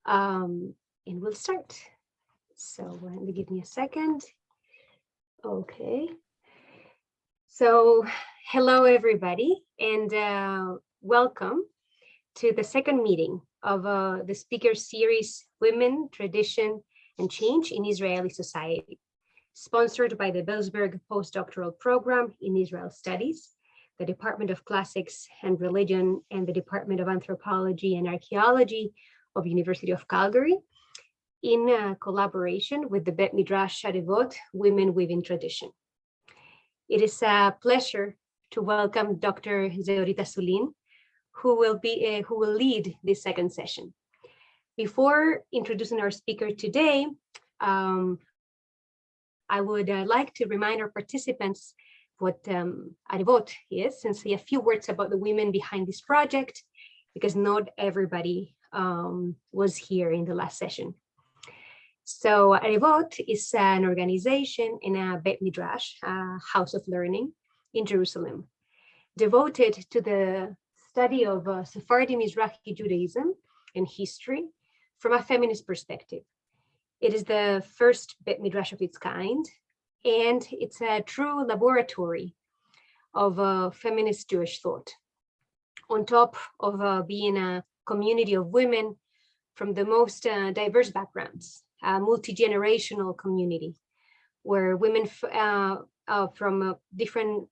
and we'll start. So give me a second. Okay. So hello, everybody, and welcome to the second meeting of the speaker series, Women, Tradition, and Change in Israeli Society, sponsored by the Bellsberg Postdoctoral Program in Israel Studies, the Department of Classics and Religion, and the Department of Anthropology and Archaeology of University of Calgary, in collaboration with the Bet Midrash Adevot Women Weaving Tradition. It is a pleasure to welcome Dr. Zehorit Asulin, who will lead this second session. Before introducing our speaker today, I would like to remind our participants what Adevot is, and say a few words about the women behind this project, because not everybody was here in the last session. So Adevot is an organization in a Bet Midrash, a house of learning in Jerusalem, devoted to the study of Sephardi Mizrahi Judaism and history from a feminist perspective. It is the first Bet Midrash of its kind, and it's a true laboratory of feminist Jewish thought, on top of being a community of women from the most diverse backgrounds, a multi-generational community where women from different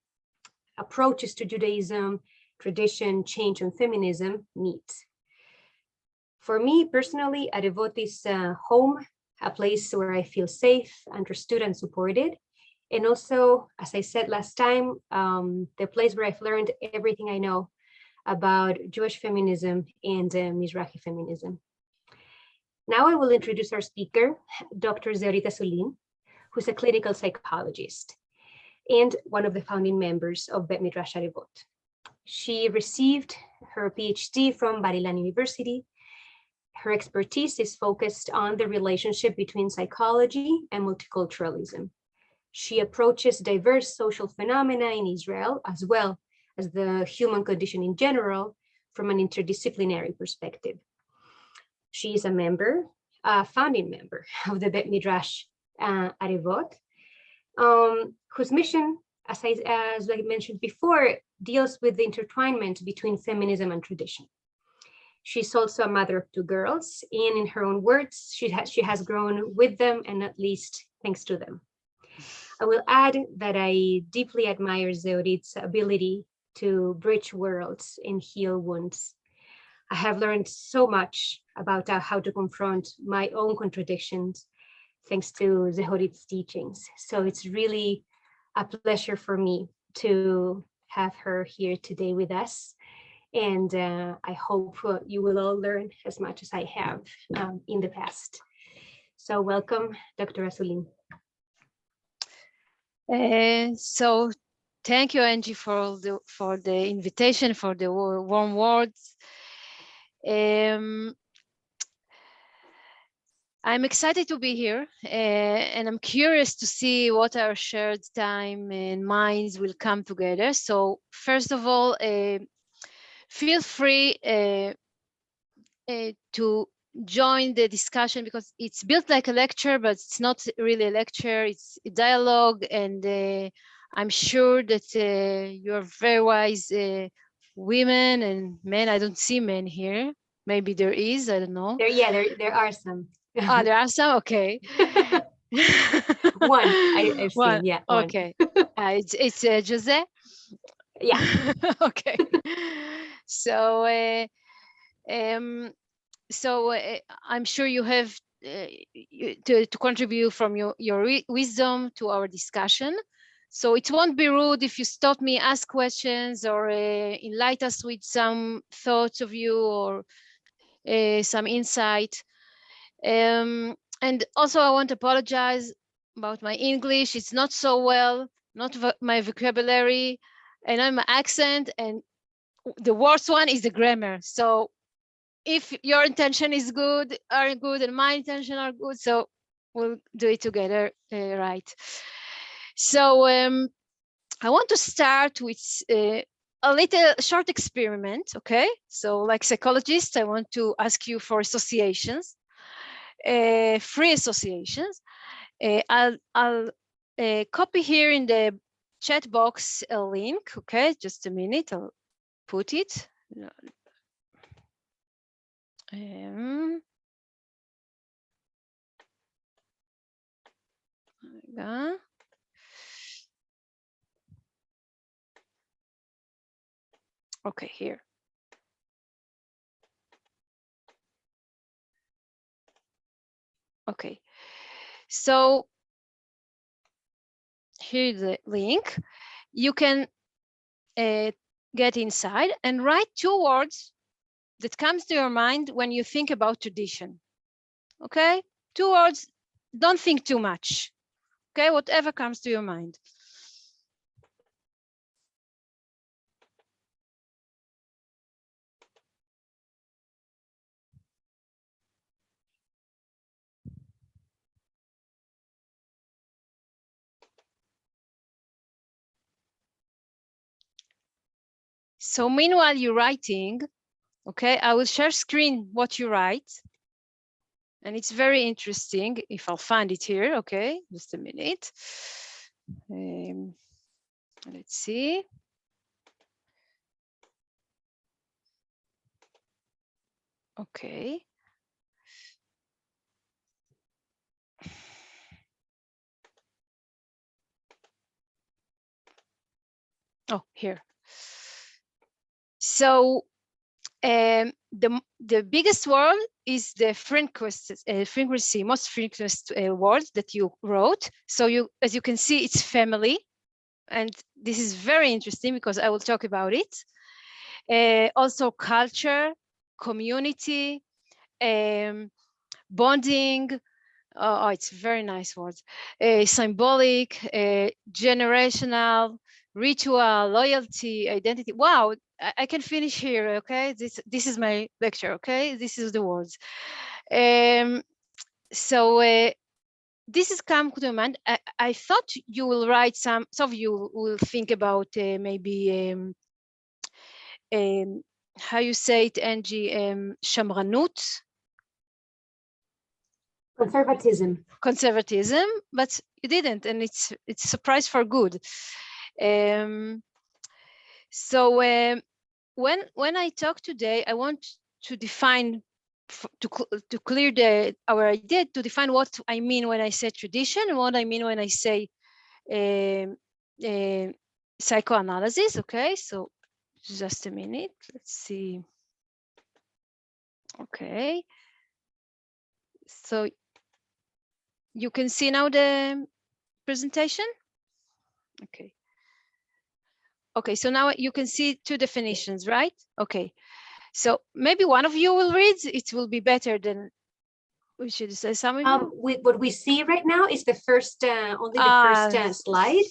approaches to Judaism, tradition, change, and feminism meet. For me personally, Adevot is home, a place where I feel safe, understood, and supported. And also, as I said last time, the place where I've learned everything I know about Jewish feminism and Mizrahi feminism. Now I will introduce our speaker, Dr. Zehorit Asulin, who's a clinical psychologist and one of the founding members of Bet Midrash Adevot. She received her PhD from Bar Ilan University. Her expertise is focused on the relationship between psychology and multiculturalism. She approaches diverse social phenomena in Israel, as well as the human condition in general, from an interdisciplinary perspective. She is a founding member of the Bet Midrash Adevot, whose mission, as I mentioned before, deals with the intertwinement between feminism and tradition. She's also a mother of two girls, and in her own words, she has grown with them and at least thanks to them. I will add that I deeply admire Zehorit's ability to bridge worlds and heal wounds. I have learned so much about how to confront my own contradictions thanks to Zehorit's teachings. So it's really a pleasure for me to have her here today with us. And I hope you will all learn as much as I have in the past. So welcome, Dr. Asulin. So thank you, Angie, for the invitation, for the warm words. I'm excited to be here, and I'm curious to see what our shared time and minds will come together. So first of all, feel free to join the discussion, because it's built like a lecture, but it's not really a lecture, it's a dialogue, and I'm sure that you're very wise women and men. I don't see men here. Maybe there is, I don't know. There are some. Oh, there are some, okay. One, I've seen, yeah. One. Okay, it's Jose? Yeah. Okay. So, I'm sure you have to contribute from your wisdom to our discussion. So it won't be rude if you stop me, ask questions, or enlighten us with some thoughts of you or some insight. And also I want to apologize about my English. It's not so well, not my vocabulary, and my accent, and the worst one is the grammar. So if your intention is good, and my intention are good, so we'll do it together, right? So I want to start with a little short experiment, okay? So like psychologist, I want to ask you for associations. free associations. I'll copy here in the chat box a link. Okay, just a minute. I'll put it. Okay, here. Okay, so here's the link. You can get inside and write 2 words that comes to your mind when you think about tradition. Okay, 2 words. Don't think too much. Okay, whatever comes to your mind. So meanwhile you're writing, okay, I will share screen what you write. And it's very interesting if I'll find it here. Okay, just a minute. Let's see. Okay. Oh, here. So the biggest word is the frequency, most frequent words that you wrote. So you, as you can see, it's family. And this is very interesting because I will talk about it. Also culture, community, bonding. Oh, it's very nice words. Symbolic, generational, ritual, loyalty, identity. Wow, I can finish here. Okay, this is my lecture. Okay, this is the words. So this is come to mind. I thought you will write some of you will think about maybe how you say it, Angie, shamranut. Conservatism, but you didn't, and it's a surprise for good. So when I talk today, I want to define to clear our idea, to define what I mean when I say tradition and what I mean when I say psychoanalysis. Okay, so just a minute. Let's see. Okay, so you can see now the presentation. Okay. Okay, so now you can see 2 definitions, right? Okay, so maybe one of you will read. It will be better than we should say some of you. What we see right now is the first, only the first slide.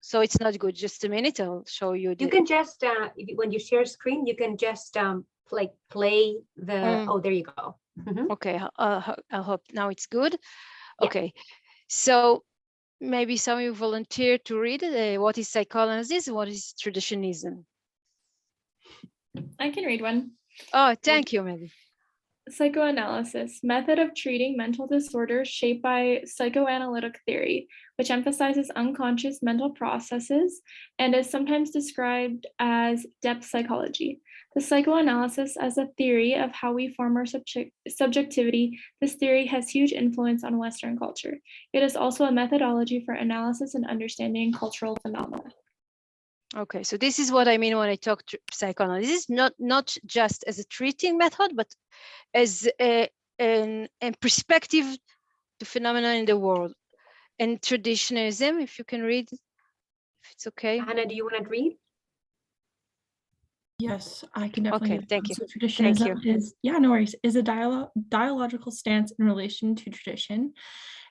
So it's not good. Just a minute, I'll show you. You can just, when you share screen, you can just like play the, oh, there you go. Okay, I hope now it's good. Yeah. Okay, so maybe some of you volunteer to read what is psychoanalysis and what is traditionism. I can read one. Oh, thank you, Mary. Psychoanalysis, method of treating mental disorders shaped by psychoanalytic theory, which emphasizes unconscious mental processes and is sometimes described as depth psychology. The psychoanalysis as a theory of how we form our subjectivity, this theory has huge influence on Western culture. It is also a methodology for analysis and understanding cultural phenomena. Okay, so this is what I mean when I talk to psychoanalysis, not just as a treating method, but as a perspective to phenomena in the world. And traditionalism, if you can read, if it's okay. Hannah, do you want to read? Yes, I can definitely. Okay, thank you. So traditionism Thank you. is, no worries, is a dialogical stance in relation to tradition.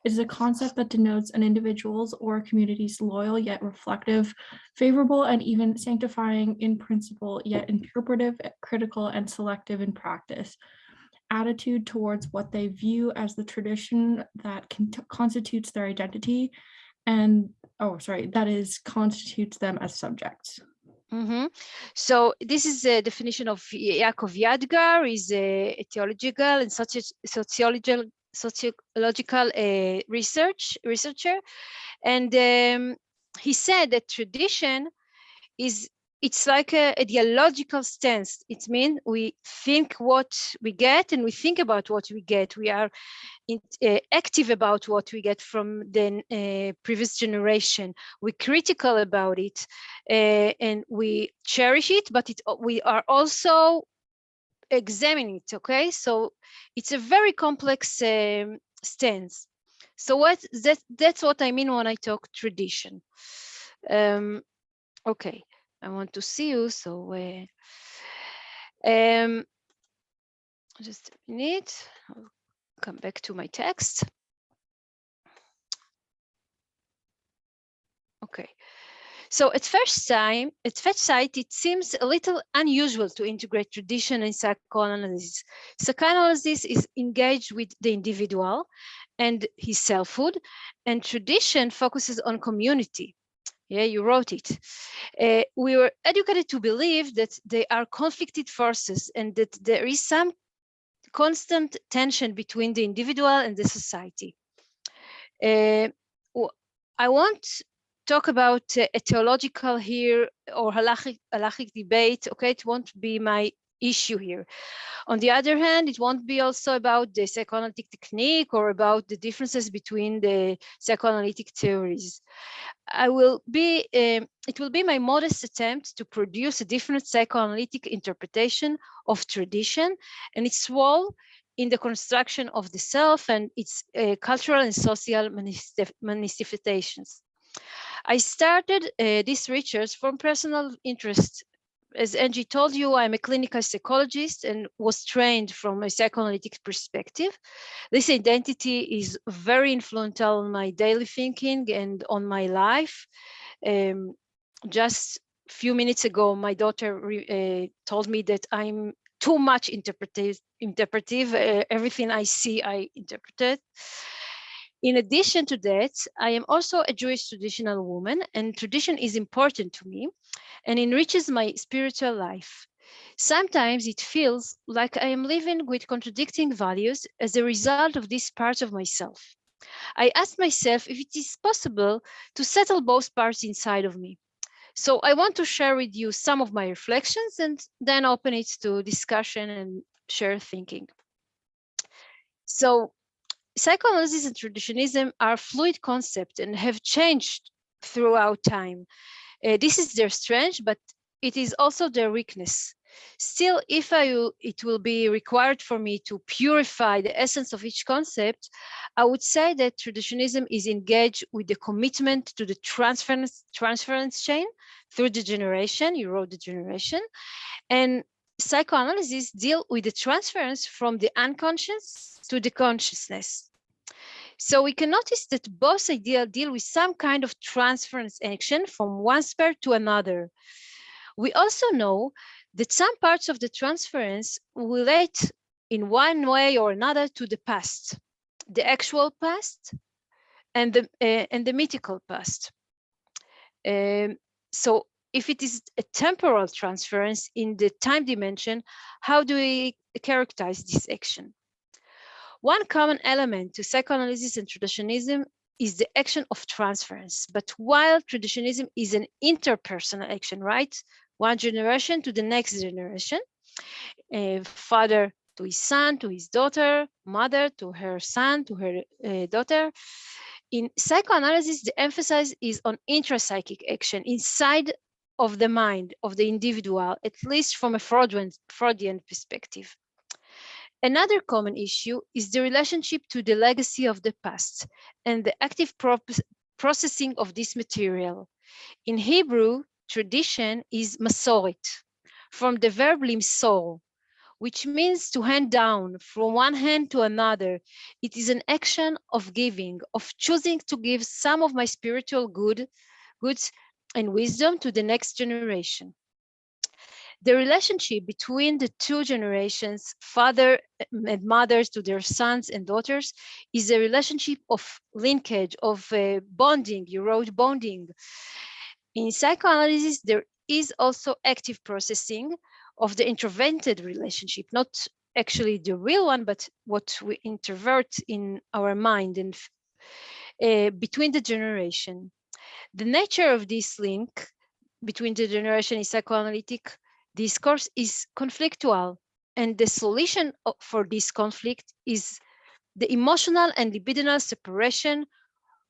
It is a concept that denotes an individual's or a community's loyal yet reflective, favorable and even sanctifying in principle, yet interpretive, critical, and selective in practice attitude towards what they view as the tradition that constitutes their identity and, that is constitutes them as subjects. So this is a definition of Yaakov Yadgar, is a theological and sociological researcher, and he said that tradition it's like a ideological stance. It means we think what we get and we think about what we get. We are active about what we get from the previous generation. We're critical about it, and we cherish it, but we are also examining it, okay? So it's a very complex stance. So that's what I mean when I talk tradition. Okay, I want to see you, so just a minute. I'll come back to my text. Okay, so at first sight, it seems a little unusual to integrate tradition and psychoanalysis. Psychoanalysis is engaged with the individual and his selfhood, and tradition focuses on community. Yeah, you wrote it. We were educated to believe that they are conflicted forces and that there is some constant tension between the individual and the society. I won't talk about a theological here or halachic debate, okay? It won't be my issue here. On the other hand, it won't be also about the psychoanalytic technique or about the differences between the psychoanalytic theories. It will be my modest attempt to produce a different psychoanalytic interpretation of tradition and its role in the construction of the self and its cultural and social manifestations. I started this research from personal interest. As Angie told you, I'm a clinical psychologist and was trained from a psychoanalytic perspective. This identity is very influential on my daily thinking and on my life. Just a few minutes ago, my daughter told me that I'm too much interpretive. Everything I see, I interpret. In addition to that, I am also a Jewish traditional woman, and tradition is important to me and enriches my spiritual life. Sometimes it feels like I am living with contradicting values as a result of this part of myself. I ask myself if it is possible to settle both parts inside of me. So I want to share with you some of my reflections and then open it to discussion and share thinking. So psychoanalysis and traditionism are fluid concepts and have changed throughout time. This is their strength, but it is also their weakness. Still, if it will be required for me to purify the essence of each concept, I would say that traditionism is engaged with the commitment to the transference chain through the generation. You wrote the generation, and psychoanalysis deal with the transference from the unconscious to the consciousness. So we can notice that both ideas deal with some kind of transference action from one spirit to another. We also know that some parts of the transference relate in one way or another to the past, the actual past and the mythical past. So if it is a temporal transference in the time dimension, how do we characterize this action? One common element to psychoanalysis and traditionism is the action of transference. But while traditionism is an interpersonal action, right? One generation to the next generation, father to his son, to his daughter, mother to her son, to her daughter. In psychoanalysis, the emphasis is on intrapsychic action inside of the mind of the individual, at least from a Freudian perspective. Another common issue is the relationship to the legacy of the past and the active processing of this material. In Hebrew, tradition is masoret, from the verb limsor, which means to hand down from one hand to another. It is an action of giving, of choosing to give some of my spiritual goods and wisdom to the next generation. The relationship between the two generations, father and mothers to their sons and daughters, is a relationship of linkage, of bonding. You wrote bonding. In psychoanalysis, there is also active processing of the intervened relationship, not actually the real one, but what we introvert in our mind and between the generation. The nature of this link between the generation in psychoanalytic discourse is conflictual, and the solution for this conflict is the emotional and libidinal separation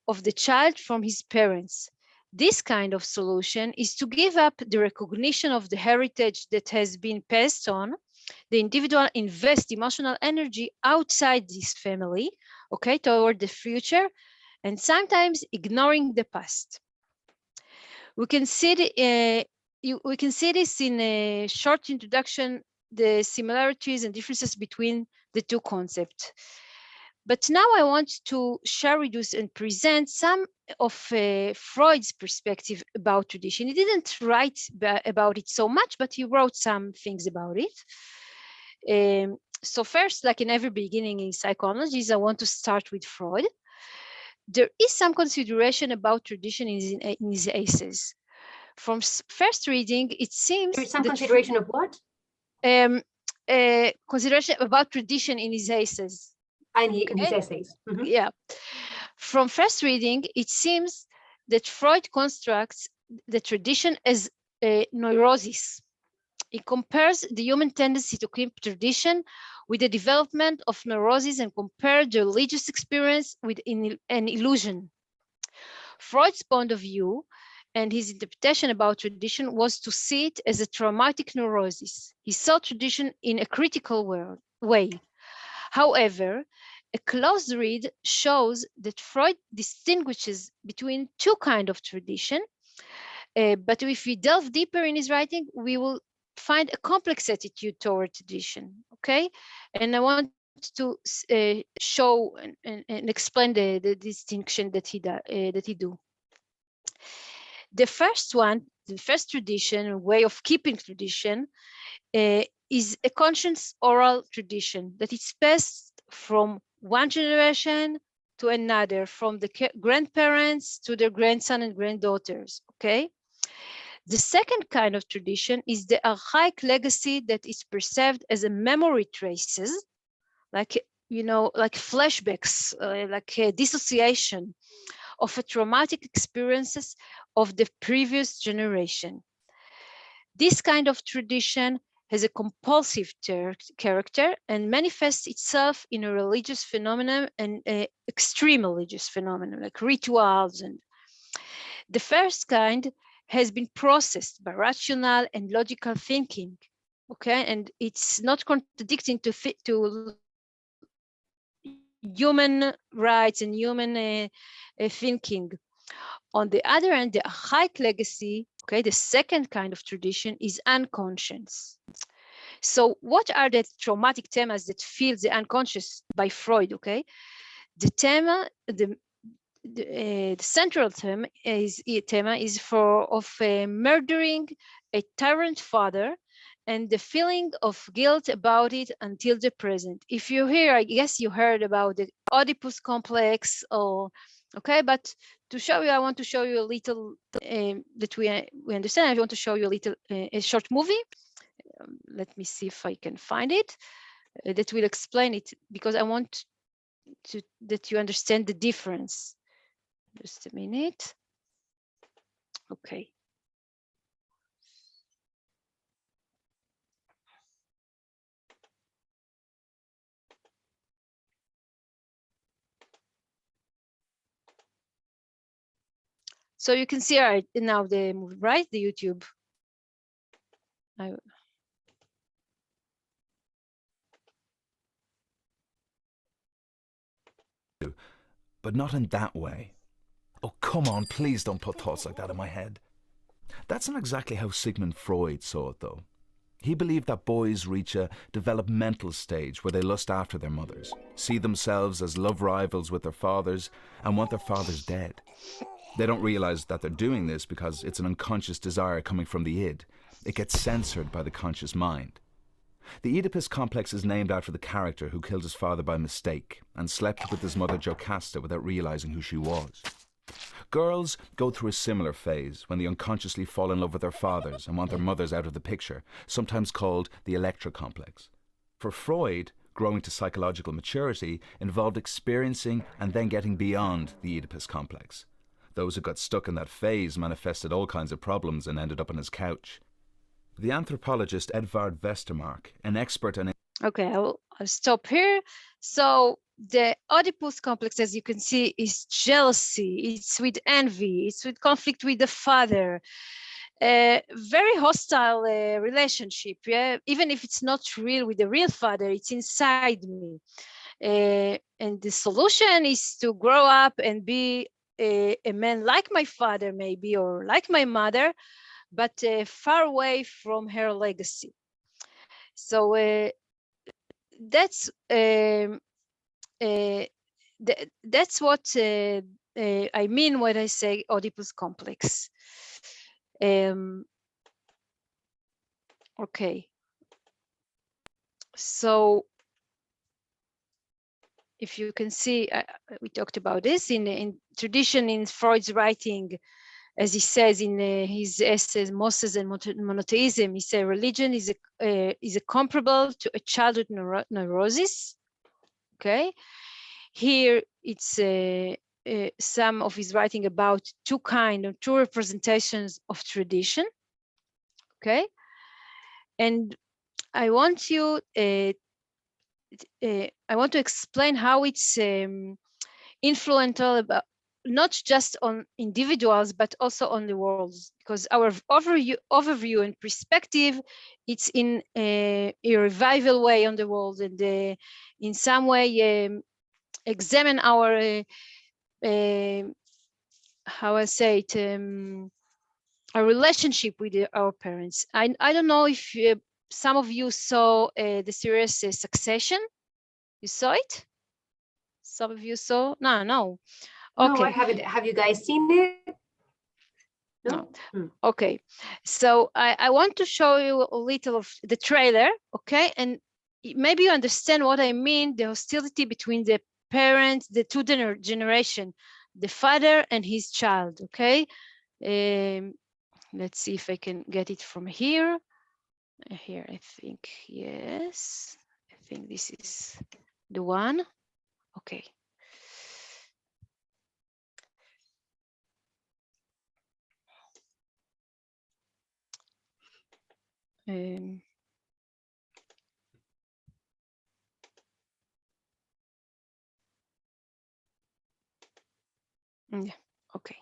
of the child from his parents. This kind of solution is to give up the recognition of the heritage that has been passed on. The individual invests emotional energy outside this family, okay, toward the future, and sometimes ignoring the past. We can see this in a short introduction, the similarities and differences between the two concepts. But now I want to share with you and present some of Freud's perspective about tradition. He didn't write about it so much, but he wrote some things about it. So first, like in every beginning in psychoanalysis, I want to start with Freud. There is some consideration about tradition in his essays. From first reading, it seems There's some consideration of what? Consideration about tradition in his essays. In his essays. Mm-hmm. Yeah. From first reading, it seems that Freud constructs the tradition as a neurosis. He compares the human tendency to keep tradition with the development of neurosis and compares the religious experience with an illusion. Freud's point of view and his interpretation about tradition was to see it as a traumatic neurosis. He saw tradition in a critical way. However, a close read shows that Freud distinguishes between two kinds of tradition, but if we delve deeper in his writing, we will find a complex attitude toward tradition, okay? And I want to show and explain the distinction that he do. The first one, the first tradition, way of keeping tradition, is a conscious oral tradition that is passed from one generation to another, from the grandparents to their grandson and granddaughters, okay? The second kind of tradition is the archaic legacy that is perceived as a memory traces, like, you know, like flashbacks, like dissociation of a traumatic experiences of the previous generation. This kind of tradition has a compulsive character and manifests itself in a religious phenomenon and extreme religious phenomenon like rituals. And the first kind has been processed by rational and logical thinking, okay, and it's not contradicting to human rights and human thinking. On the other hand, the archaic legacy, okay, the second kind of tradition is unconscious. So what are the traumatic themes that fill the unconscious by Freud, okay? The central theme is murdering a tyrant father and the feeling of guilt about it until the present. If you hear, I guess you heard about the Oedipus complex, or okay, but to show you, I want to show you a little that we understand. I want to show you a little a short movie. Let me see if I can find it that will explain it, because I want that you understand the difference. Just a minute. Okay. So you can see right now the movie, right? The YouTube. But not in that way. Oh, come on, please don't put thoughts like that in my head. That's not exactly how Sigmund Freud saw it, though. He believed that boys reach a developmental stage where they lust after their mothers, see themselves as love rivals with their fathers, and want their fathers dead. They don't realize that they're doing this because it's an unconscious desire coming from the id. It gets censored by the conscious mind. The Oedipus complex is named after the character who killed his father by mistake and slept with his mother Jocasta without realizing who she was. Girls go through a similar phase when they unconsciously fall in love with their fathers and want their mothers out of the picture, sometimes called the Electra complex. For Freud, growing to psychological maturity involved experiencing and then getting beyond the Oedipus complex. Those who got stuck in that phase manifested all kinds of problems and ended up on his couch. The anthropologist Edvard Westermark, an expert on... Okay, I'll stop here. So the Oedipus complex, as you can see, is jealousy. It's with envy. It's with conflict with the father. Very hostile relationship. Yeah, even if it's not real with the real father, it's inside me. And the solution is to grow up and be a man like my father, maybe, or like my mother, but far away from her legacy. So that's what I mean when I say Oedipus complex. Okay. So if you can see, we talked about this in tradition in Freud's writing, as he says in his essays, Moses and Monotheism, he said religion is a comparable to a childhood neurosis. Okay, here it's some of his writing about two representations of tradition. Okay, and I want to explain how it's influential about not just on individuals but also on the world, because our overview and perspective, it's in a revival way on the world, and in some way examine our how I say it, our relationship with our parents. I don't know if some of you saw the series Succession. You saw it? Some of you saw? No. Okay. No, I haven't. Have you guys seen it? No. Okay. So I want to show you a little of the trailer, okay? And maybe you understand what I mean, the hostility between the parents, the two generation, the father and his child, okay? Let's see if I can get it from here. Here, I think, yes. I think this is the one. Okay. Yeah, okay.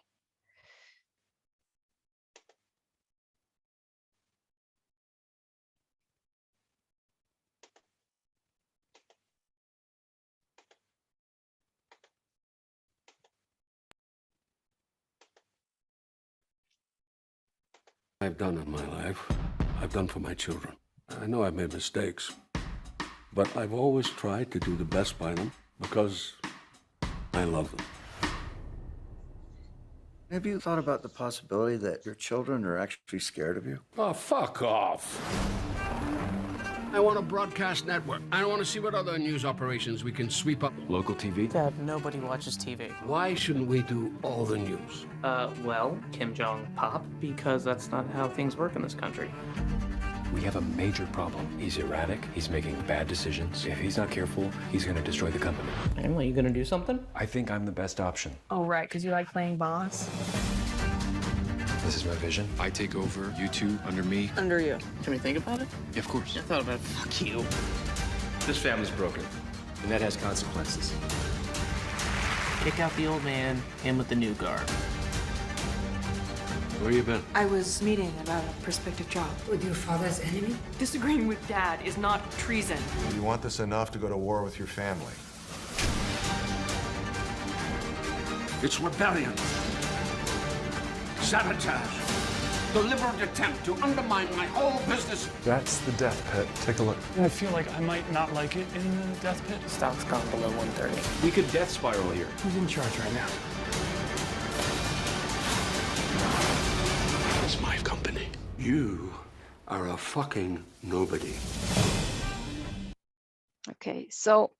I've done in my life, I've done for my children. I know I've made mistakes, but I've always tried to do the best by them because I love them. Have you thought about the possibility that your children are actually scared of you? Oh, fuck off. I want a broadcast network. I want to see what other news operations we can sweep up. Local TV? Dad, nobody watches TV. Why shouldn't we do all the news? Well, Kim Jong pop, because that's not how things work in this country. We have a major problem. He's erratic. He's making bad decisions. If he's not careful, he's going to destroy the company. Emily, you gonna do something? I think I'm the best option. Oh, right, because you like playing boss. This is my vision. I take over, you two under me. Under you. Can we think about it? Of course. I thought about it. Fuck you. This family's broken, and that has consequences. Kick out the old man, in with the new guard. Where you been? I was meeting about a prospective job. With your father's enemy? Disagreeing with Dad is not treason. You want this enough to go to war with your family. It's rebellion. Sabotage. Deliberate attempt to undermine my whole business. That's the death pit. Take a look. I feel like I might not like it in the death pit. Stock's gone below 130. We could death spiral here. Who's in charge right now? It's my company. You are a fucking nobody. Okay, so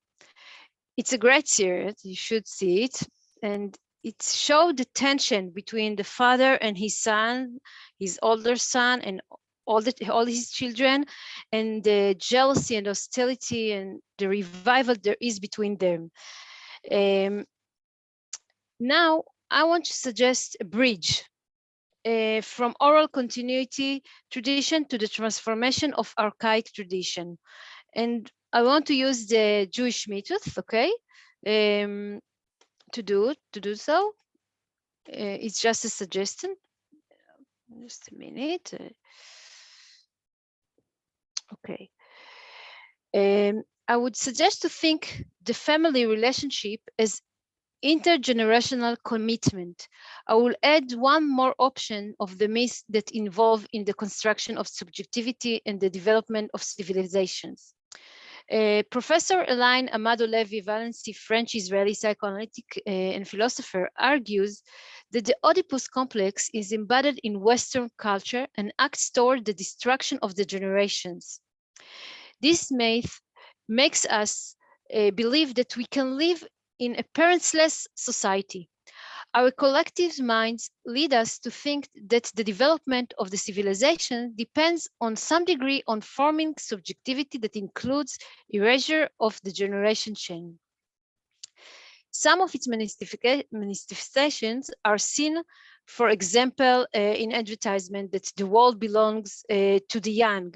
it's a great series. You should see it. And it showed the tension between the father and his son, his older son, and all his children, and the jealousy and hostility and the revival there is between them. Now, I want to suggest a bridge from oral continuity tradition to the transformation of archaic tradition. And I want to use the Jewish myth, okay, to do so. It's just a suggestion. Just a minute. Okay. I would suggest to think the family relationship as intergenerational commitment. I will add one more option of the myths that involve in the construction of subjectivity and the development of civilizations. Professor Elaine Amado Levi Valency, French-Israeli psychoanalytic and philosopher, argues that the Oedipus complex is embedded in Western culture and acts toward the destruction of the generations. This myth makes us believe that we can live in a parentless society. Our collective minds lead us to think that the development of the civilization depends on some degree on forming subjectivity that includes erasure of the generation chain. Some of its manifestations are seen, for example, in advertisement that the world belongs to the young.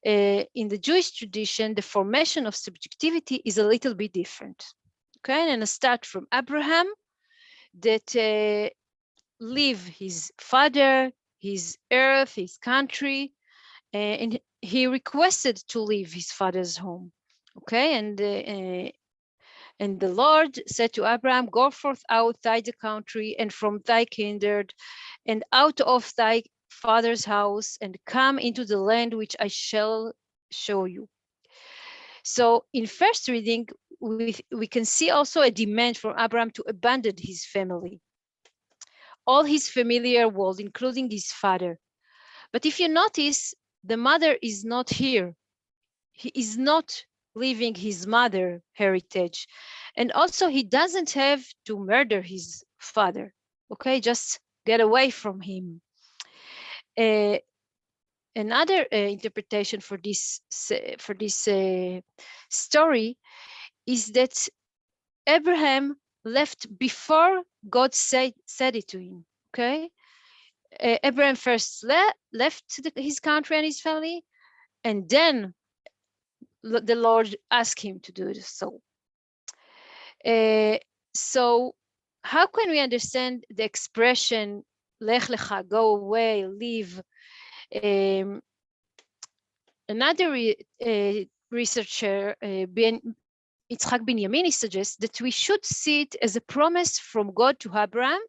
In the Jewish tradition, the formation of subjectivity is a little bit different. Okay, and I start from Abraham, that leave his father, his earth, his country, and he requested to leave his father's home. Okay, and the Lord said to Abraham, "Go forth outside the country and from thy kindred, and out of thy father's house, and come into the land which I shall show you." So in first reading, we can see also a demand from Abraham to abandon his family, all his familiar world, including his father. But if you notice, the mother is not here. He is not leaving his mother heritage. And also he doesn't have to murder his father, okay? Just get away from him. Another interpretation for this story is that Abraham left before God said it to him, okay? Abraham first left his country and his family, and then the Lord asked him to do so. So how can we understand the expression lech lecha, go away, leave? Another researcher, Yitzhak Binyamini, suggests that we should see it as a promise from God to Abraham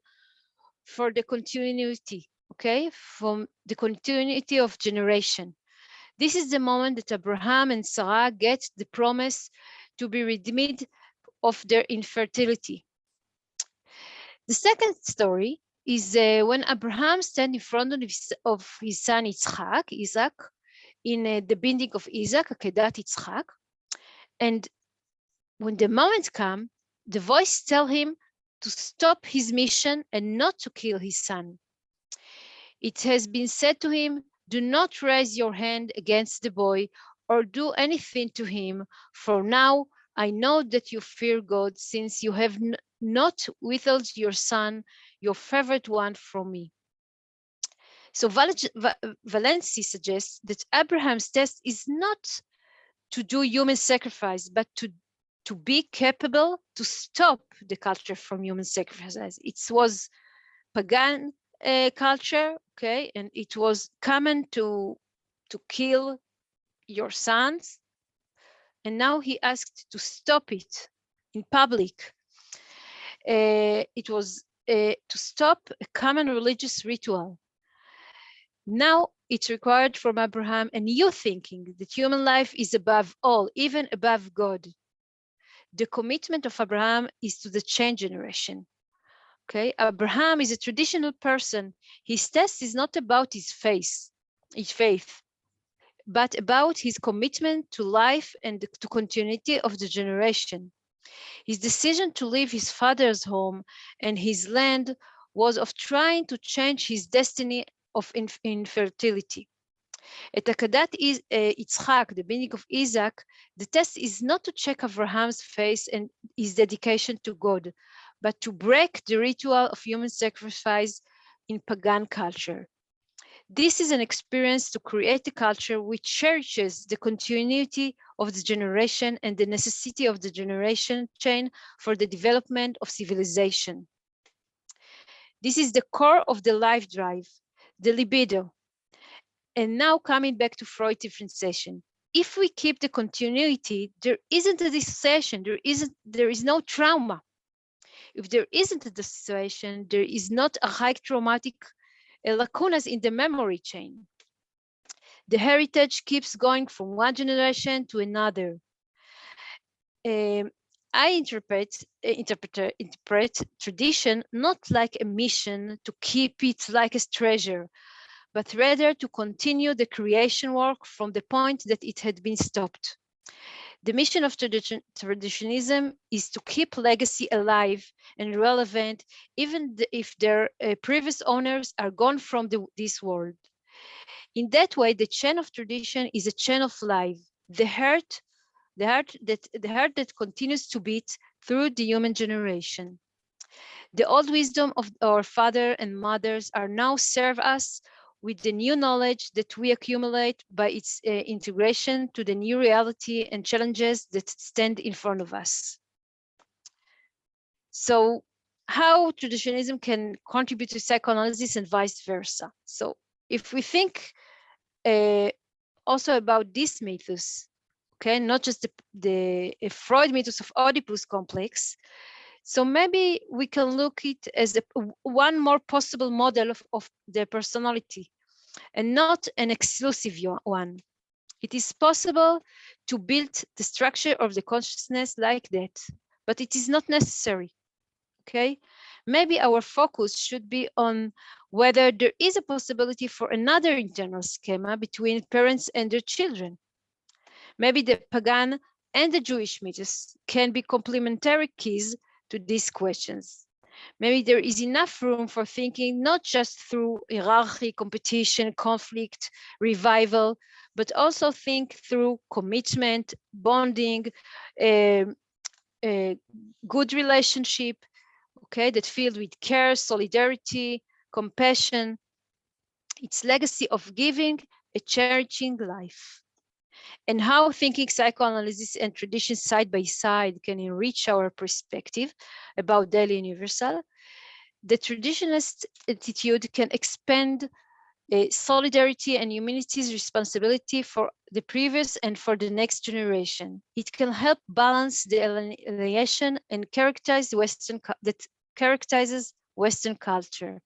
for the continuity, okay, from the continuity of generation. This is the moment that Abraham and Sarah get the promise to be redeemed of their infertility. The second story is when Abraham stands in front of his son Isaac, in the binding of Isaac, Akedat Yitzchak, and when the moment comes, the voice tells him to stop his mission and not to kill his son. It has been said to him, "Do not raise your hand against the boy or do anything to him, for now I know that you fear God, since you have not withheld your son, your favorite one, from me." So Valency suggests that Abraham's test is not to do human sacrifice, but to be capable to stop the culture from human sacrifice. It was pagan culture, okay, and it was common to kill your sons, and now he asked to stop it in public. It was to stop a common religious ritual. Now it's required from Abraham a new thinking that human life is above all, even above God. The commitment of Abraham is to the change generation. Okay, Abraham is a traditional person. His test is not about his faith, but about his commitment to life and to continuity of the generation. His decision to leave his father's home and his land was of trying to change his destiny of infertility. At Akadat Yitzchak, the binding of Isaac, the test is not to check Abraham's faith and his dedication to God, but to break the ritual of human sacrifice in pagan culture. This is an experience to create a culture which cherishes the continuity of the generation and the necessity of the generation chain for the development of civilization. This is the core of the life drive, the libido. And now coming back to Freud differentiation. If we keep the continuity, there isn't a dissociation, there is no trauma. If there isn't a dissociation, there is not a high traumatic lacunas in the memory chain. The heritage keeps going from one generation to another. I interpret tradition not like a mission to keep it like a treasure, but rather to continue the creation work from the point that it had been stopped. The mission of traditionism is to keep legacy alive and relevant, even if their previous owners are gone from this world. In that way, the chain of tradition is a chain of life, the heart that continues to beat through the human generation. The old wisdom of our father and mothers are now serve us with the new knowledge that we accumulate by its integration to the new reality and challenges that stand in front of us. So how traditionalism can contribute to psychoanalysis and vice versa. So if we think also about this mythos, okay, not just the Freud mythos of Oedipus complex, so maybe we can look it as one more possible model of the personality and not an exclusive one. It is possible to build the structure of the consciousness like that, but it is not necessary, okay? Maybe our focus should be on whether there is a possibility for another internal schema between parents and their children. Maybe the pagan and the Jewish mythos can be complementary keys to these questions. Maybe there is enough room for thinking not just through hierarchy, competition, conflict, revival, but also think through commitment, bonding, good relationship, okay, that filled with care, solidarity, compassion. Its legacy of giving a cherishing life. And how thinking psychoanalysis and tradition side by side can enrich our perspective about daily universal. The traditionalist attitude can expand solidarity and humanity's responsibility for the previous and for the next generation. It can help balance the alienation and characterize that characterizes Western culture.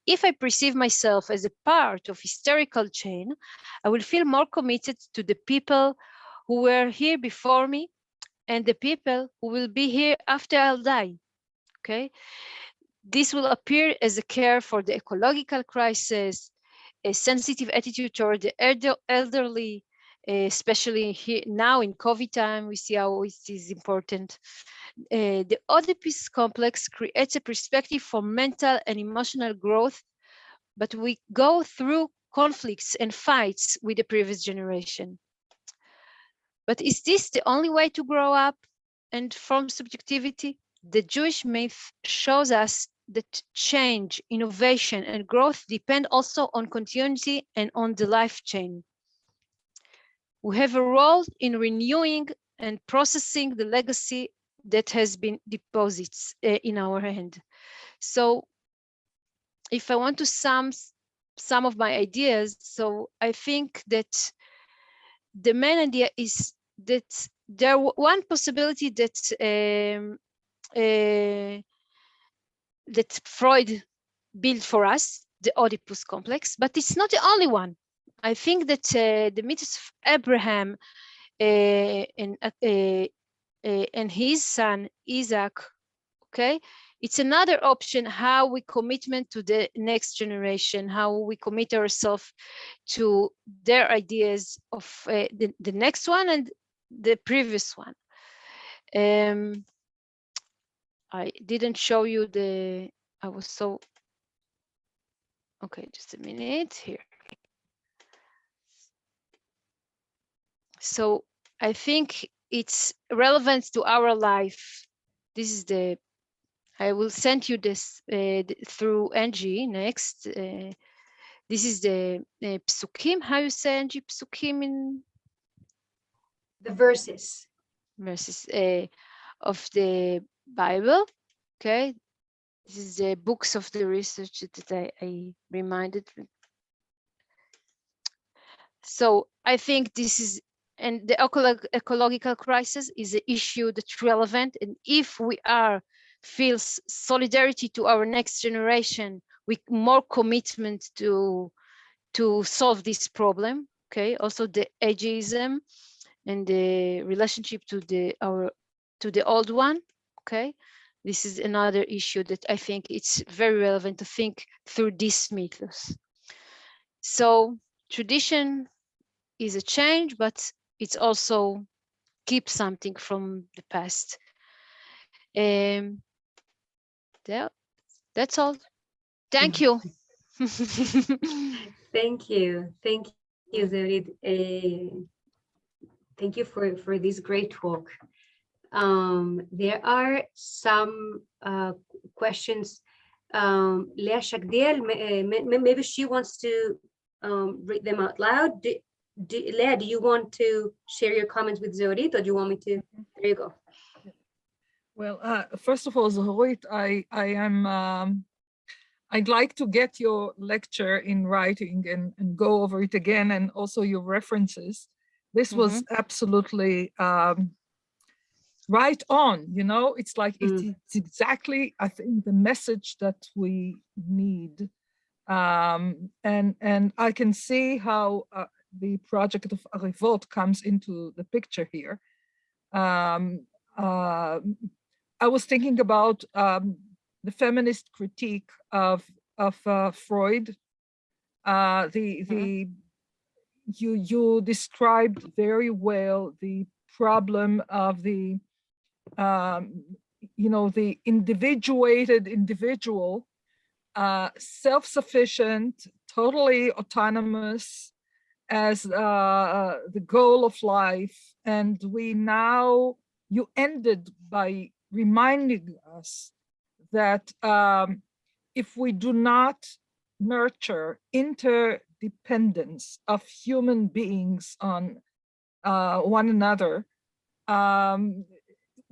If I perceive myself as a part of historical chain, I will feel more committed to the people who were here before me and the people who will be here after I'll die, okay? This will appear as a care for the ecological crisis, a sensitive attitude toward the elderly, especially here now in COVID time, we see how it is important. The Oedipus complex creates a perspective for mental and emotional growth, but we go through conflicts and fights with the previous generation. But is this the only way to grow up and form subjectivity? The Jewish myth shows us that change, innovation, and growth depend also on continuity and on the life chain. We have a role in renewing and processing the legacy that has been deposits in our hand. So if I want to sum some of my ideas, so I think that the main idea is that there one possibility that that Freud built for us, the Oedipus complex, but it's not the only one. I think that the myths of Abraham and his son Isaac, okay, it's another option how we commitment to the next generation, how we commit ourselves to their ideas of the next one and the previous one. I didn't show you I was so, okay, just a minute here. So I think it's relevant to our life. This is the, I will send you this through Angie next. This is the psukim. How you say, Angie, psukim in? The verses. Verses of the Bible. Okay. This is the books of the research that I reminded. So I think this is, and the ecological crisis is an issue that's relevant. And if we feel solidarity to our next generation, with more commitment to solve this problem. Okay. Also the ageism and the relationship to the old one. Okay. This is another issue that I think it's very relevant to think through this mythos. So tradition is a change, but it's also keep something from the past. That's all. Thank you. Thank you. Thank you, Zehorit. Thank you for this great talk. There are some questions. Leah Shakdiel, maybe she wants to read them out loud. Leah, do you want to share your comments with Zehorit, or do you want me to? There you go. Well, first of all, Zehorit, I'd like to get your lecture in writing and go over it again, and also your references. This was absolutely right on, you know, it's like it's exactly, I think, the message that we need. And I can see how the project of Arivot comes into the picture here. I was thinking about the feminist critique of Freud. You described very well the problem of the the individuated individual, self-sufficient, totally autonomous as the goal of life. And you ended by reminding us that if we do not nurture interdependence of human beings on one another,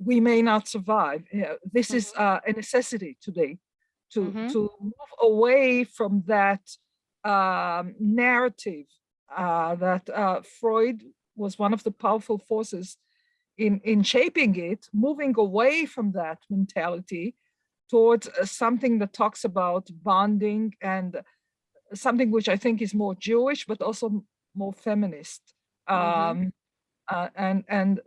we may not survive. This is a necessity today to move away from that narrative that Freud was one of the powerful forces in shaping it, moving away from that mentality towards something that talks about bonding, and something which I think is more Jewish, but also more feminist. And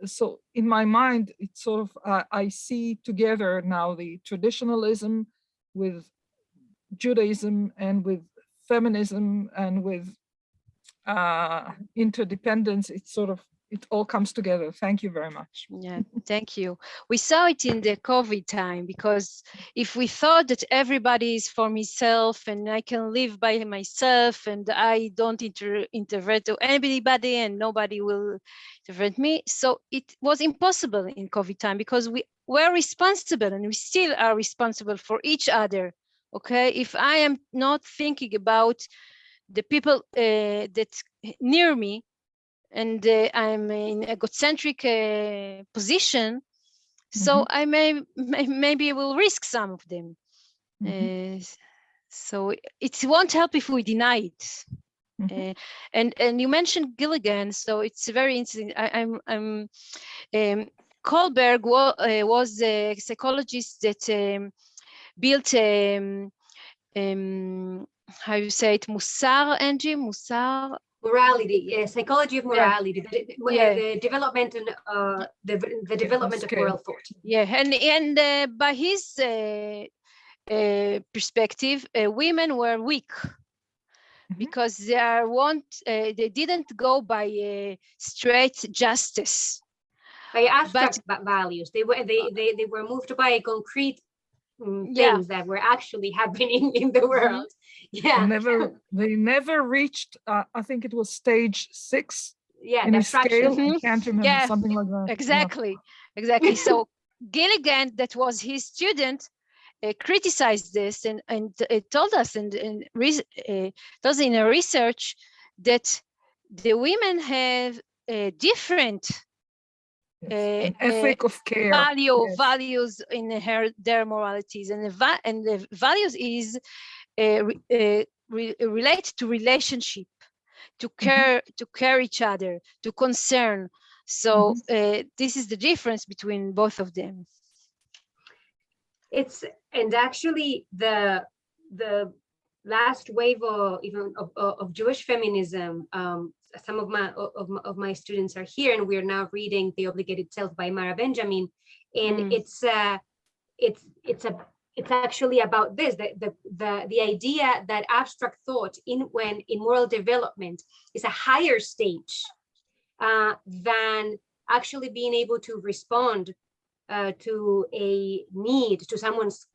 so in my mind, it's sort of, I see together now the traditionalism with Judaism and with feminism and with interdependence. It's sort of, it all comes together. Thank you very much. Yeah, thank you. We saw it in the COVID time, because if we thought that everybody is for himself and I can live by myself and I don't intervene to anybody and nobody will intervene me, so it was impossible in COVID time, because we were responsible and we still are responsible for each other. Okay, if I am not thinking about the people that near me, and I'm in egocentric position, so I maybe will risk some of them. So it won't help if we deny it. And you mentioned Gilligan, so it's very interesting. Kohlberg was a psychologist that built how you say it, Musar, Angie, Musar. Morality, psychology of morality, the development and the development of moral thought. Yeah, and by his perspective, women were weak because they didn't go by straight justice, by abstract values. They were moved by concrete things that were actually happening in the world. Yeah, they never reached. I think it was stage 6 yeah, In the a scale, abstraction. I can't remember, Yeah, something like that. exactly. So Gilligan, that was his student, criticized this and told us and does in a research that the women have different An ethic of care. Yes. values in their moralities, and the values is relate to relationship, to care each other, to concern. So this is the difference between both of them. And actually the last wave of Jewish feminism, some of my students are here, and we're now reading The Obligated Self by Mara Benjamin, and it's actually about this, the idea that abstract thought in moral development is a higher stage than actually being able to respond to a need, to someone's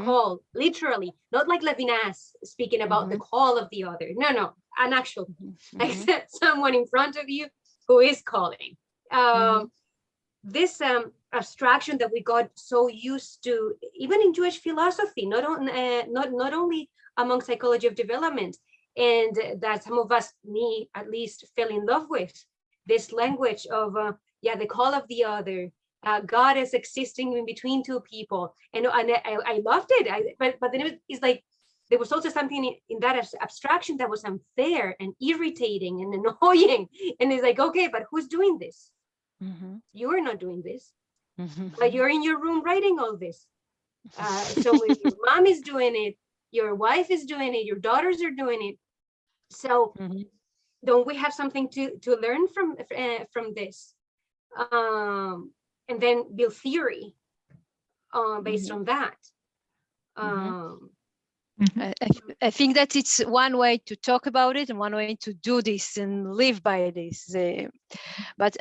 call, literally, not like Levinas speaking about the call of the other. No, an actual, like someone in front of you who is calling. This abstraction that we got so used to, even in Jewish philosophy, not only among psychology of development, and that some of us, me at least, fell in love with, this language of the call of the other, God is existing in between two people, and I loved it. But then it's like there was also something in that abstraction that was unfair and irritating and annoying, and it's like, okay, but who's doing this? You're not doing this, but you're in your room writing all this. So your mom is doing it, your wife is doing it, your daughters are doing it. So don't we have something to learn from this? And then build theory based on that. I think that it's one way to talk about it and one way to do this and live by this. But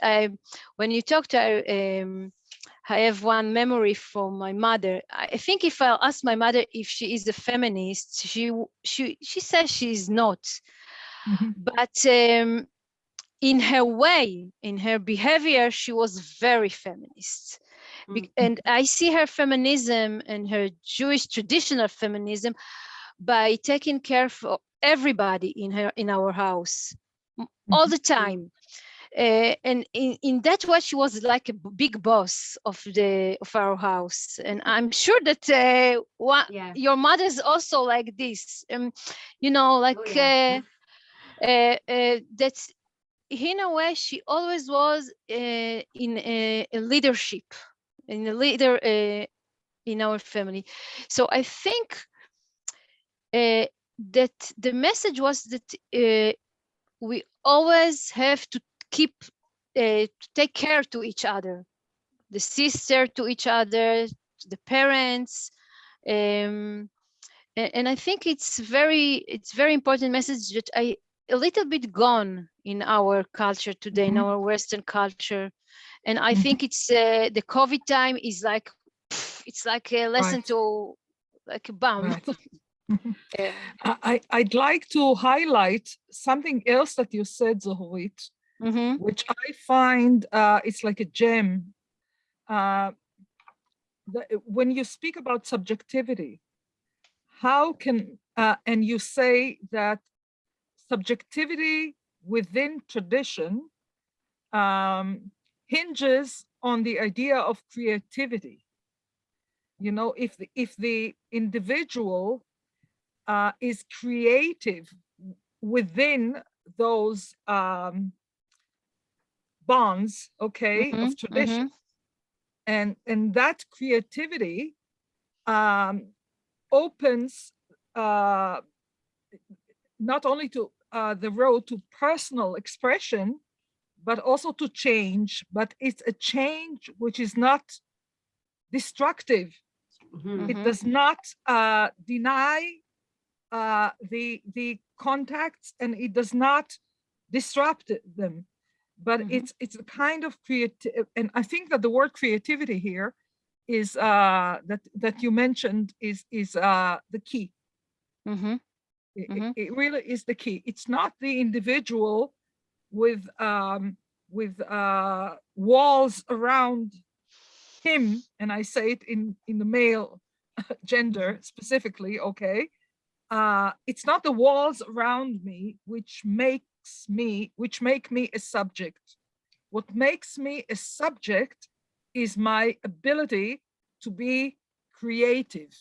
when you talked, I have one memory from my mother. I think if I'll ask my mother if she is a feminist, she says she's not. But in her way, in her behavior, she was very feminist. And I see her feminism and her Jewish traditional feminism by taking care of everybody in our house all the time. And in that way, she was like a big boss of our house. And I'm sure that your mother's also like this, that's in a way she always was in a leadership, in a leader in our family. So I think that the message was that we always have to keep to take care to each other, the sister to each other, the parents, and I think it's very important message that a little bit gone in our culture today, in our Western culture. And I think it's the COVID time is like, it's like a lesson to, like a bomb. I'd like to highlight something else that you said, Zehorit, which I find it's like a gem. When you speak about subjectivity, how can, and you say that subjectivity within tradition hinges on the idea of creativity. You know, if the individual is creative within those bonds, okay, of tradition, and that creativity opens not only to the road to personal expression, but also to change. But it's a change which is not destructive. It does not deny the contacts, and it does not disrupt them. But it's a kind of creative, and I think that the word creativity here is that you mentioned is the key. It really is the key. It's not the individual with walls around him, and I say it in the male gender specifically, okay? It's not the walls around me which make me a subject. What makes me a subject is my ability to be creative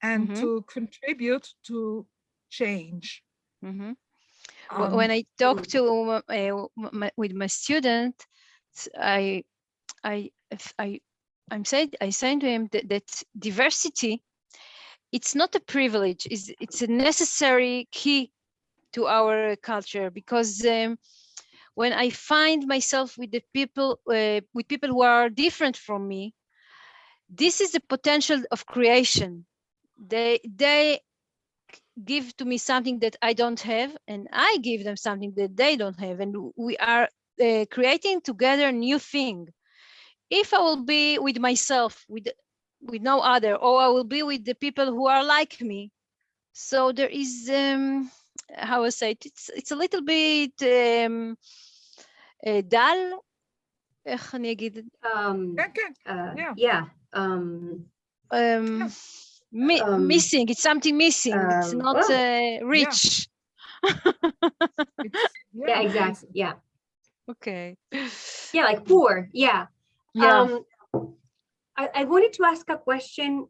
and to contribute to change. When I talk to with my student, I say to him that diversity, it's not a privilege, it's a necessary key to our culture, because when I find myself with the people who are different from me, this is the potential of creation. They give to me something that I don't have, and I give them something that they don't have, and we are creating together a new thing. If I will be with myself, with no other, or I will be with the people who are like me, so there is how I say it, it's a little bit דל, איך אני אגיד? Yeah. Missing, it's something missing, it's not rich. Yeah, exactly, yeah. Okay. Yeah, like poor, yeah. Yeah. I wanted to ask a question,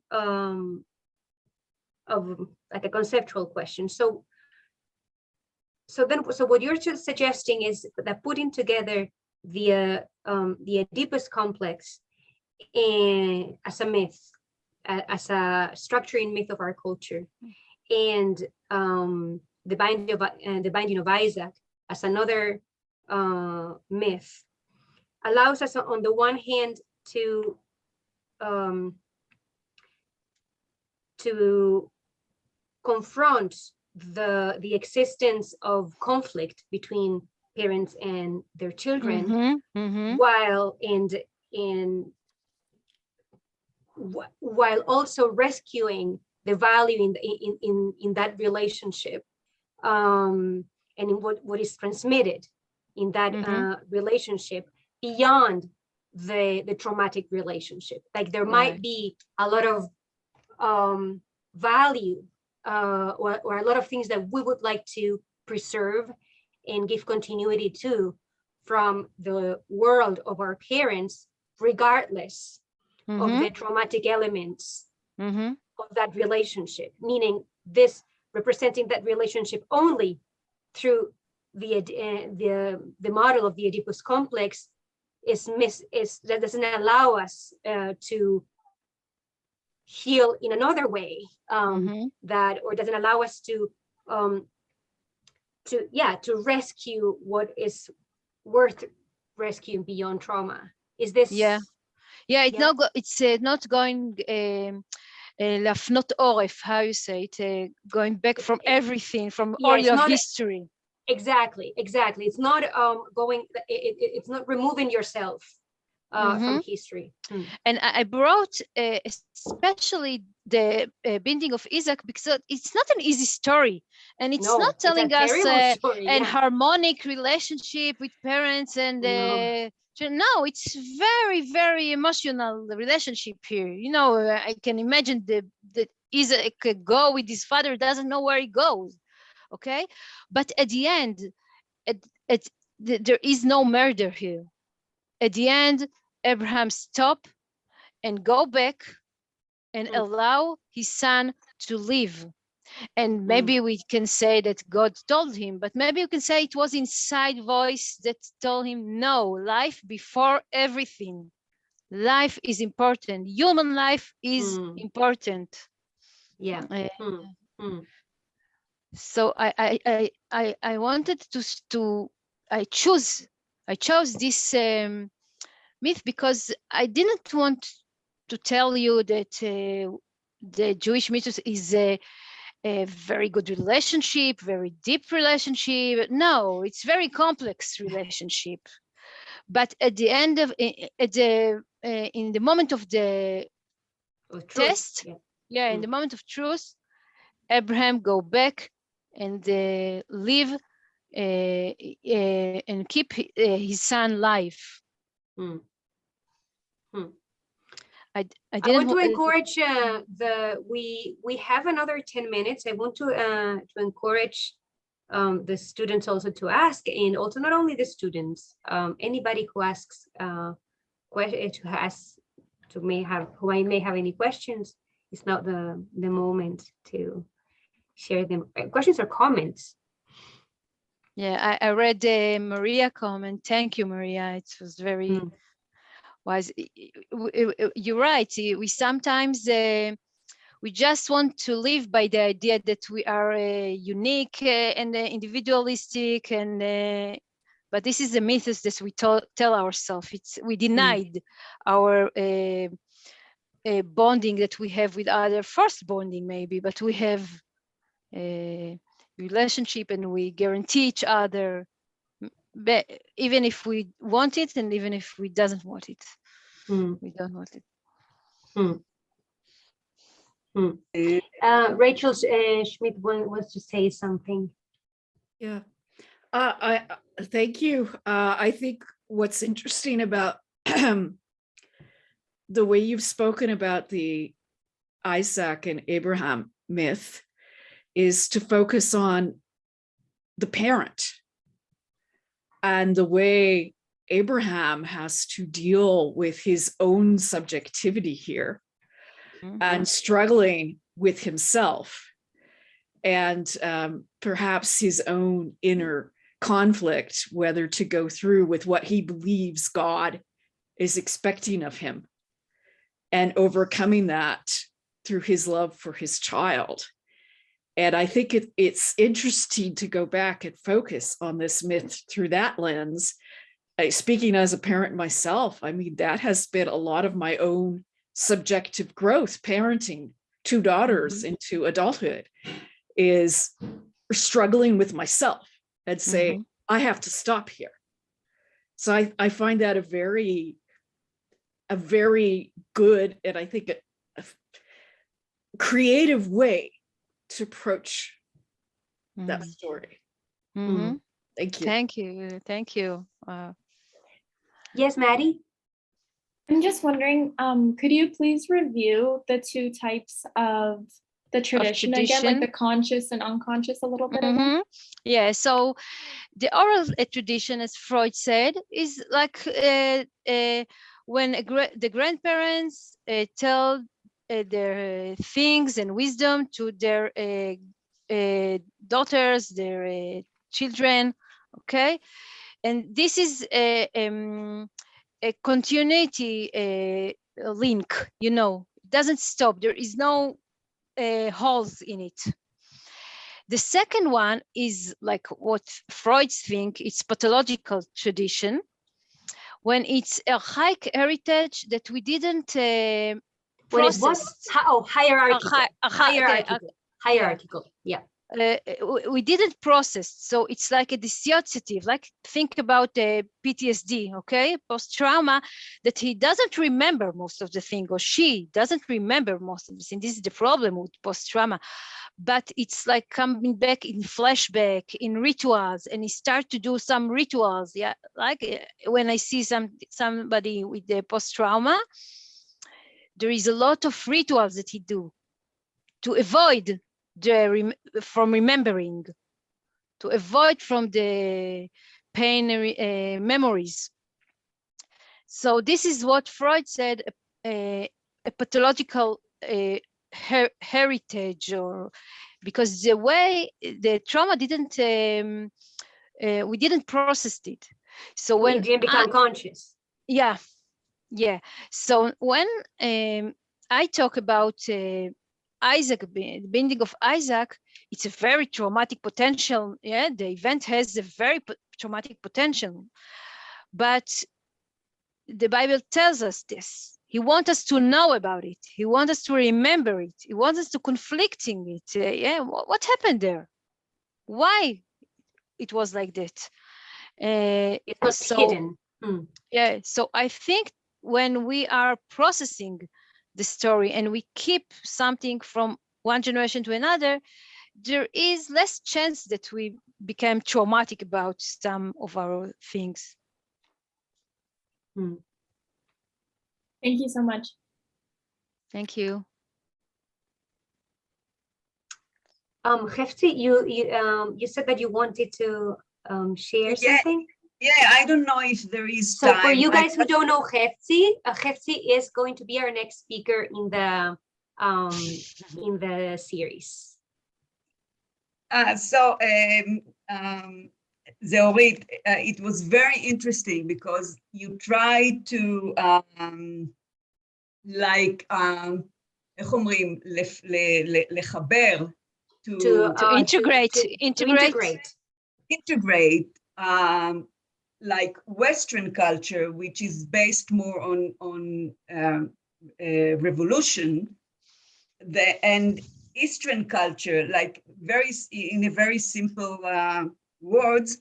of like a conceptual question. So what you're suggesting is that putting together the Oedipus complex as a myth, as a structuring myth of our culture, and the binding of Isaac as another myth, allows us on the one hand to confront the existence of conflict between parents and their children, while also rescuing the value in that relationship, and in what is transmitted in that relationship beyond the traumatic relationship. Like there might be a lot of value or a lot of things that we would like to preserve and give continuity to from the world of our parents, regardless of the traumatic elements of that relationship, meaning this representing that relationship only through the model of the Oedipus complex that doesn't allow us to heal in another way, or doesn't allow us to rescue what is worth rescuing beyond trauma. Is this? It's not going להפנות עורף, how you say it, going back from everything, from all your history. Exactly. It's not it's not removing yourself from history. And I brought especially the binding of Isaac because it's not an easy story, and it's not telling us an harmonic relationship with parents and no, it's very, very emotional relationship here. You know, I can imagine that Isaac could go with his father, doesn't know where he goes. Okay, but at the end, there is no murder here. At the end, Abraham stop and go back and allow his son to live. And maybe we can say that God told him, but maybe you can say it was inside voice that told him, no, life before everything. Life is important. Human life is important. Yeah. So I wanted I chose this myth because I didn't want to tell you that the Jewish mythos is a very good relationship, very deep relationship. No, it's very complex relationship. But at the end of in the moment of the test, in the moment of truth, Abraham go back and live and keep his son alive. I I want to encourage we have another 10 minutes. I want to encourage the students also to ask, and also not only the students, anybody who asks who may have any questions. It's not the moment to share them questions or comments. Yeah, I read the Maria comment. Thank you, Maria. It was very wise. You're right. We sometimes we just want to live by the idea that we are unique and individualistic, and but this is the mythos that we tell ourselves. We denied our bonding that we have with other, first bonding maybe, but we have a relationship and we guarantee each other, even if we want it and even if we doesn't want it. We don't want it. Rachel Schmidt wants to say something. Yeah, I thank you. I think what's interesting about the way you've spoken about the Isaac and Abraham myth is to focus on the parent and the way Abraham has to deal with his own subjectivity here and struggling with himself and perhaps his own inner conflict, whether to go through with what he believes God is expecting of him and overcoming that through his love for his child. And I think it's interesting to go back and focus on this myth through that lens. Speaking as a parent myself, I mean, that has been a lot of my own subjective growth, parenting two daughters into adulthood, is struggling with myself and say, I have to stop here. So I find that a very good, and I think a creative way to approach that story. Thank you. Thank you. Yes, Maddie? I'm just wondering, could you please review the two types of the tradition again, like the conscious and unconscious a little bit again? Yeah, so the oral tradition, as Freud said, is like when the grandparents tell their things and wisdom to their daughters, their children, okay? And this is a continuity link, it doesn't stop. There is no holes in it. The second one is like what Freud thinks, it's pathological tradition, when it's a high heritage that we didn't process. Hierarchical, yeah. We didn't process, so it's like a dissociative, like think about PTSD, okay, post-trauma, that he doesn't remember most of the thing, or she doesn't remember most of the thing. This is the problem with post-trauma, but it's like coming back in flashback, in rituals, and he start to do some rituals, yeah, like when I see somebody with the post-trauma, there is a lot of rituals that he do to avoid from remembering, to avoid from the pain memories. So this is what Freud said, a pathological heritage, or because the way the trauma didn't, we didn't process it. So when it didn't become conscious. Yeah. So when I talk about Isaac, the binding of Isaac, it's a very traumatic potential. Yeah, the event has a very traumatic potential, but the Bible tells us this. He wants us to know about it. He wants us to remember it. He wants us to conflicting it. What happened there? Why it was like that? It was hidden. Yeah, so I think when we are processing the story and we keep something from one generation to another, there is less chance that we became traumatic about some of our things. Thank you so much. Thank you. Hefti, you said that you wanted to share something. Yeah, I don't know if there is So time. for you guys who don't know Hefti, Hefti is going to be our next speaker in the series. Zehorit, it was very interesting because you tried to איך אומרים, לחבר, to integrate like Western culture, which is based more on revolution, and Eastern culture, like in a very simple words,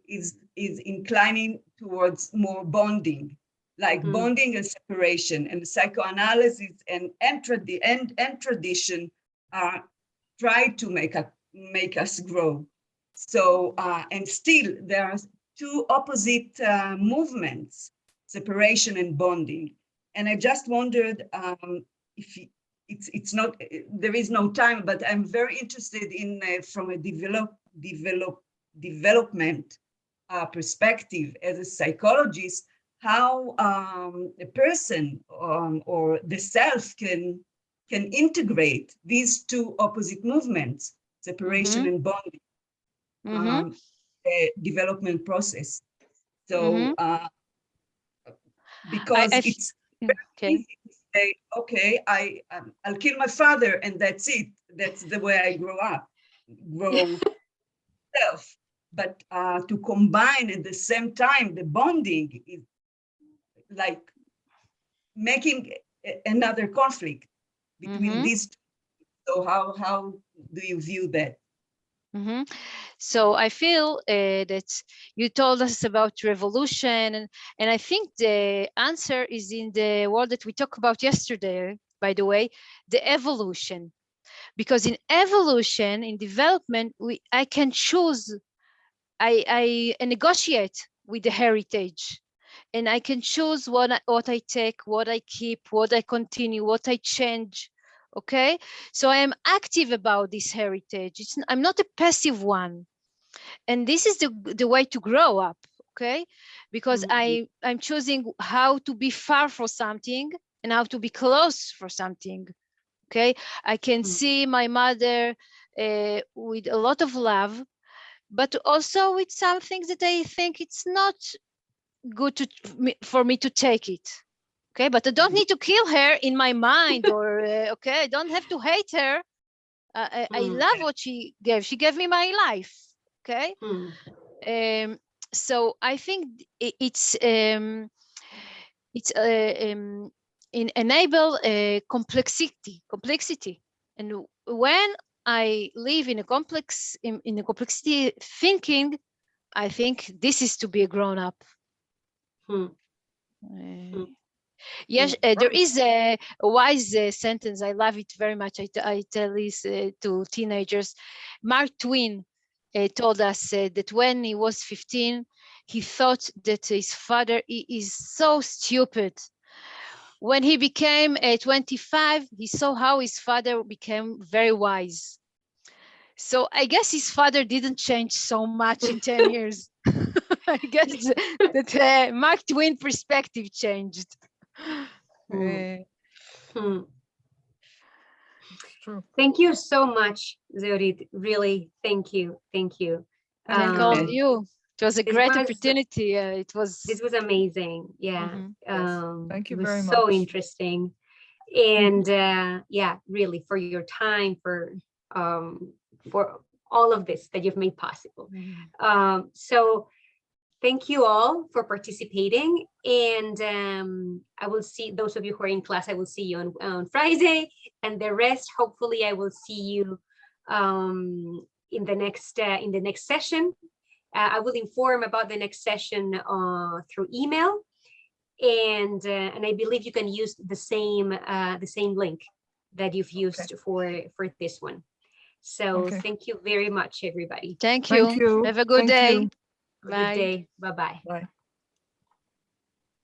is inclining towards more bonding, like bonding and separation. And psychoanalysis and tradition try to make us grow. So, and still there are two opposite movements, separation and bonding. And I just wondered if it's not, there is no time, but I'm very interested in from a development perspective as a psychologist, how a person or the self can integrate these two opposite movements, separation and bonding, development process. So because it's very easy to say, okay, I'll kill my father and that's it. That's the way I grow self. But to combine at the same time the bonding is like making another conflict between these two. So how do you view that? So I feel that you told us about revolution, and I think the answer is in the word that we talked about yesterday, by the way, the evolution. Because in evolution, in development, I can choose, I negotiate with the heritage, and I can choose what I take, what I keep, what I continue, what I change. Okay, so I am active about this heritage. I'm not a passive one, and this is the way to grow up. Okay, because I'm choosing how to be far for something and how to be close for something. Okay, I can see my mother with a lot of love, but also with some things that I think it's not good for me to take it. Okay, but I don't need to kill her in my mind, or okay, I don't have to hate her. I love what she gave. She gave me my life. Okay, so I think it's enable complexity, and when I live in a complexity thinking, I think this is to be a grown up. Yes, there is a wise sentence. I love it very much. I tell this to teenagers. Mark Twain told us that when he was 15, he thought that his father is so stupid. When he became 25, he saw how his father became very wise. So I guess his father didn't change so much in 10 years. I guess that Mark Twain perspective changed. Thank you so much, Zehorit. Really, thank you. Thank you. It was a great opportunity. This was amazing. Yeah. Thank you it was very so much. interesting. And yeah, really for your time, for all of this that you've made possible. So thank you all for participating. And I will see those of you who are in class, I will see you on Friday, and the rest, hopefully I will see you in the next session. I will inform about the next session through email, and I believe you can use the same link that you've used for this one. So Okay. thank you very much, everybody. Thank you. Thank you. Have a good Thank day. you. Have a Bye. good day. Bye-bye. Bye.